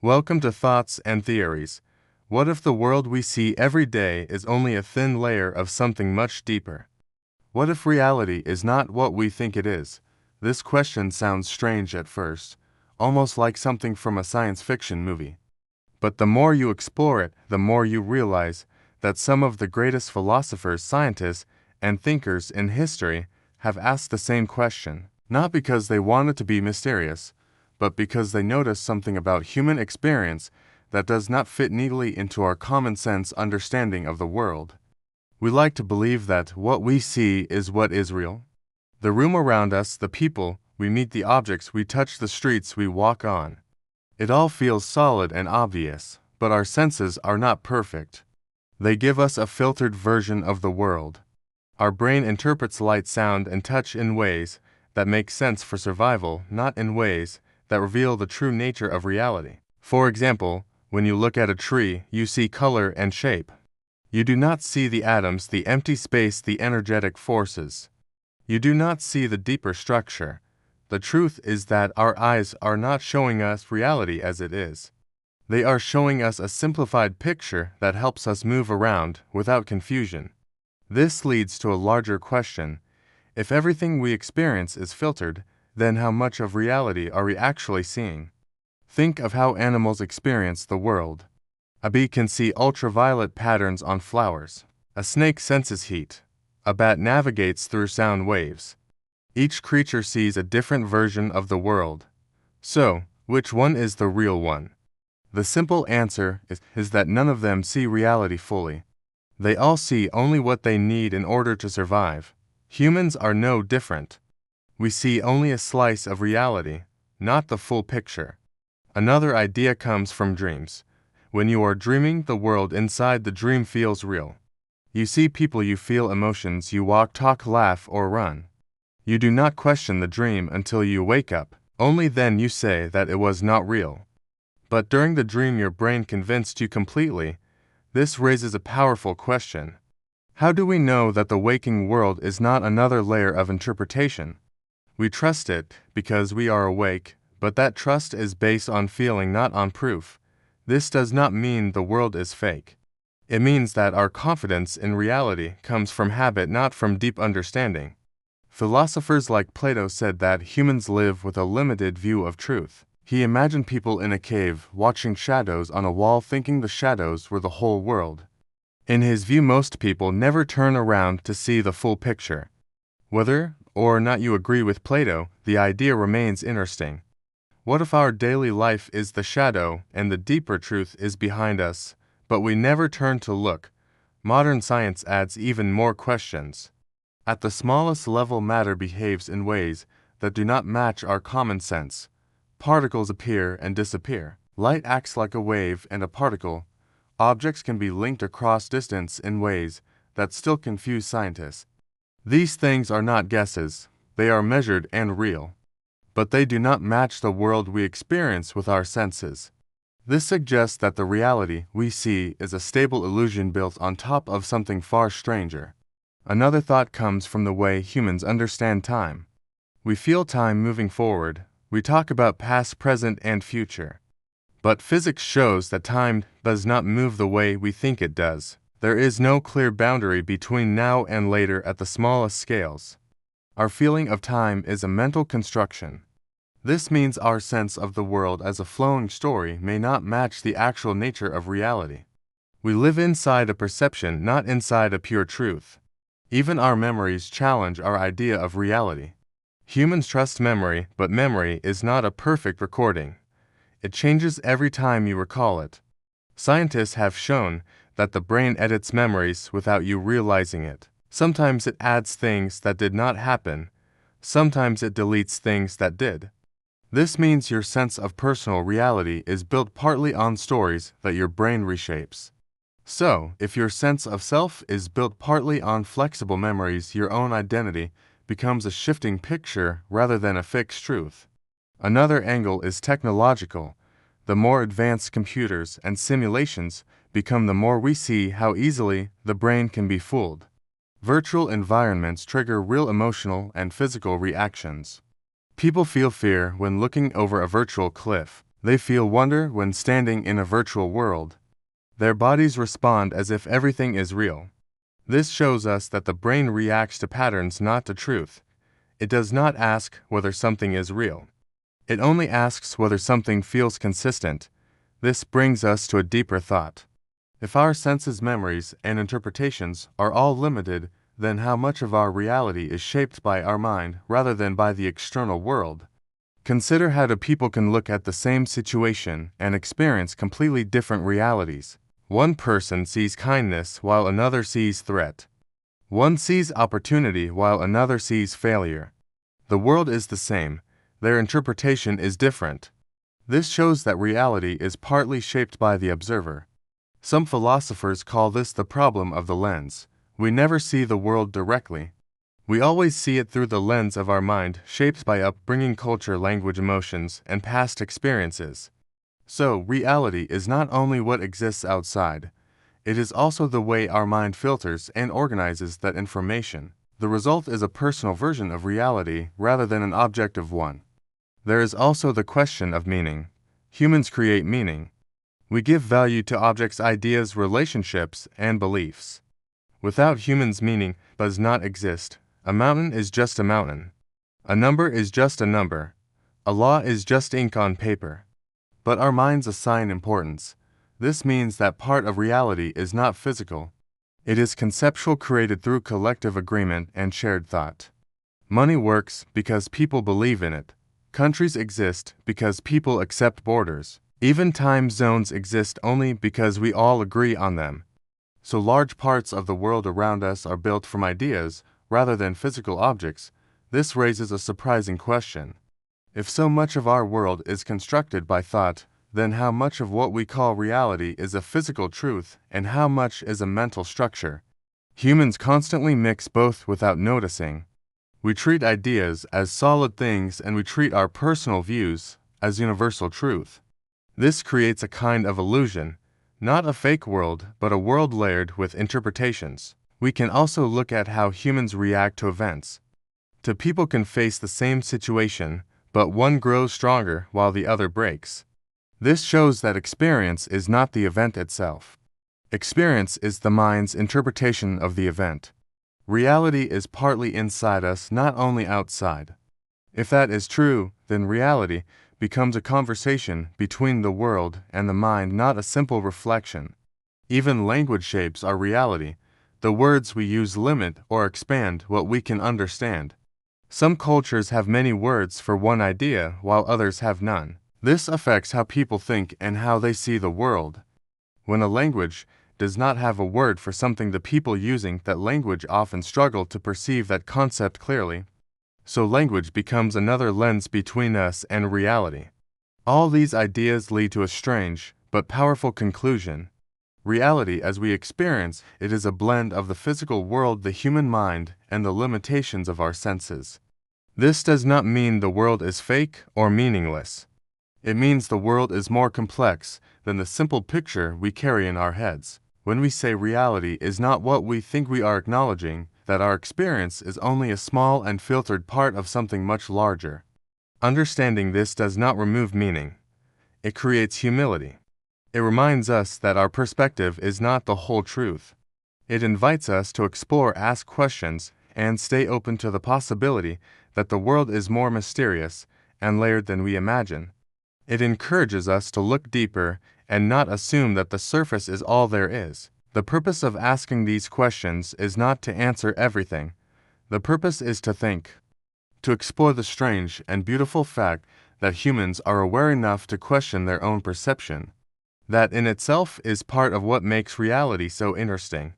Welcome to Thoughts and Theories. What if the world we see every day is only a thin layer of something much deeper? What if reality is not what we think it is? This question sounds strange at first, almost like something from a science fiction movie. But the more you explore it, the more you realize that some of the greatest philosophers, scientists, and thinkers in history have asked the same question, not because they wanted to be mysterious, but because they noticed something about human experience that does not fit neatly into our common sense understanding of the world. We like to believe that what we see is what is real. The room around us, the people we meet, the objects we touch, the streets we walk on. It all feels solid and obvious, but our senses are not perfect. They give us a filtered version of the world. Our brain interprets light, sound, and touch in ways that make sense for survival, not in ways that reveal the true nature of reality. For example, when you look at a tree, you see color and shape. You do not see the atoms, the empty space, the energetic forces. You do not see the deeper structure. The truth is that our eyes are not showing us reality as it is. They are showing us a simplified picture that helps us move around without confusion. This leads to a larger question. If everything we experience is filtered, then how much of reality are we actually seeing? Think of how animals experience the world. A bee can see ultraviolet patterns on flowers. A snake senses heat. A bat navigates through sound waves. Each creature sees a different version of the world. So, which one is the real one? The simple answer is that none of them see reality fully. They all see only what they need in order to survive. Humans are no different. We see only a slice of reality, not the full picture. Another idea comes from dreams. When you are dreaming, the world inside the dream feels real. You see people, you feel emotions, you walk, talk, laugh, or run. You do not question the dream until you wake up. Only then you say that it was not real. But during the dream your brain convinced you completely. This raises a powerful question. How do we know that the waking world is not another layer of interpretation? We trust it because we are awake, but that trust is based on feeling, not on proof. This does not mean the world is fake. It means that our confidence in reality comes from habit, not from deep understanding. Philosophers like Plato said that humans live with a limited view of truth. He imagined people in a cave, watching shadows on a wall, thinking the shadows were the whole world. In his view, most people never turn around to see the full picture. Whether or not you agree with Plato, the idea remains interesting. What if our daily life is the shadow and the deeper truth is behind us, but we never turn to look? Modern science adds even more questions. At the smallest level, matter behaves in ways that do not match our common sense. Particles appear and disappear. Light acts like a wave and a particle. Objects can be linked across distance in ways that still confuse scientists. These things are not guesses. They are measured and real. But they do not match the world we experience with our senses. This suggests that the reality we see is a stable illusion built on top of something far stranger. Another thought comes from the way humans understand time. We feel time moving forward. We talk about past, present, and future. But physics shows that time does not move the way we think it does. There is no clear boundary between now and later at the smallest scales. Our feeling of time is a mental construction. This means our sense of the world as a flowing story may not match the actual nature of reality. We live inside a perception, not inside a pure truth. Even our memories challenge our idea of reality. Humans trust memory, but memory is not a perfect recording. It changes every time you recall it. Scientists have shown that the brain edits memories without you realizing it. Sometimes it adds things that did not happen. Sometimes it deletes things that did. This means your sense of personal reality is built partly on stories that your brain reshapes. So, if your sense of self is built partly on flexible memories, your own identity becomes a shifting picture rather than a fixed truth. Another angle is technological. The more advanced computers and simulations become, the more we see how easily the brain can be fooled. Virtual environments trigger real emotional and physical reactions. People feel fear when looking over a virtual cliff. They feel wonder when standing in a virtual world. Their bodies respond as if everything is real. This shows us that the brain reacts to patterns, not to truth. It does not ask whether something is real. It only asks whether something feels consistent. This brings us to a deeper thought. If our senses, memories, and interpretations are all limited, then how much of our reality is shaped by our mind rather than by the external world? Consider how two people can look at the same situation and experience completely different realities. One person sees kindness while another sees threat. One sees opportunity while another sees failure. The world is the same. Their interpretation is different. This shows that reality is partly shaped by the observer. Some philosophers call this the problem of the lens. We never see the world directly. We always see it through the lens of our mind, shaped by upbringing, culture, language, emotions, and past experiences. So, reality is not only what exists outside, it is also the way our mind filters and organizes that information. The result is a personal version of reality rather than an objective one. There is also the question of meaning. Humans create meaning. We give value to objects, ideas, relationships, and beliefs. Without humans, meaning does not exist. A mountain is just a mountain. A number is just a number. A law is just ink on paper. But our minds assign importance. This means that part of reality is not physical. It is conceptual, created through collective agreement and shared thought. Money works because people believe in it. Countries exist because people accept borders. Even time zones exist only because we all agree on them. So large parts of the world around us are built from ideas rather than physical objects. This raises a surprising question. If so much of our world is constructed by thought, then how much of what we call reality is a physical truth and how much is a mental structure? Humans constantly mix both without noticing. We treat ideas as solid things and we treat our personal views as universal truth. This creates a kind of illusion, not a fake world, but a world layered with interpretations. We can also look at how humans react to events. Two people can face the same situation, but one grows stronger while the other breaks. This shows that experience is not the event itself. Experience is the mind's interpretation of the event. Reality is partly inside us, not only outside. If that is true, then reality becomes a conversation between the world and the mind, not a simple reflection. Even language shapes our reality. The words we use limit or expand what we can understand. Some cultures have many words for one idea, while others have none. This affects how people think and how they see the world. When a language does not have a word for something, the people using that language often struggle to perceive that concept clearly. So language becomes another lens between us and reality. All these ideas lead to a strange but powerful conclusion. Reality as we experience it is a blend of the physical world, the human mind, and the limitations of our senses. This does not mean the world is fake or meaningless. It means the world is more complex than the simple picture we carry in our heads. When we say reality is not what we think, we are acknowledging that our experience is only a small and filtered part of something much larger. Understanding this does not remove meaning. It creates humility. It reminds us that our perspective is not the whole truth. It invites us to explore, ask questions, and stay open to the possibility that the world is more mysterious and layered than we imagine. It encourages us to look deeper and not assume that the surface is all there is. The purpose of asking these questions is not to answer everything. The purpose is to think, to explore the strange and beautiful fact that humans are aware enough to question their own perception. That in itself is part of what makes reality so interesting.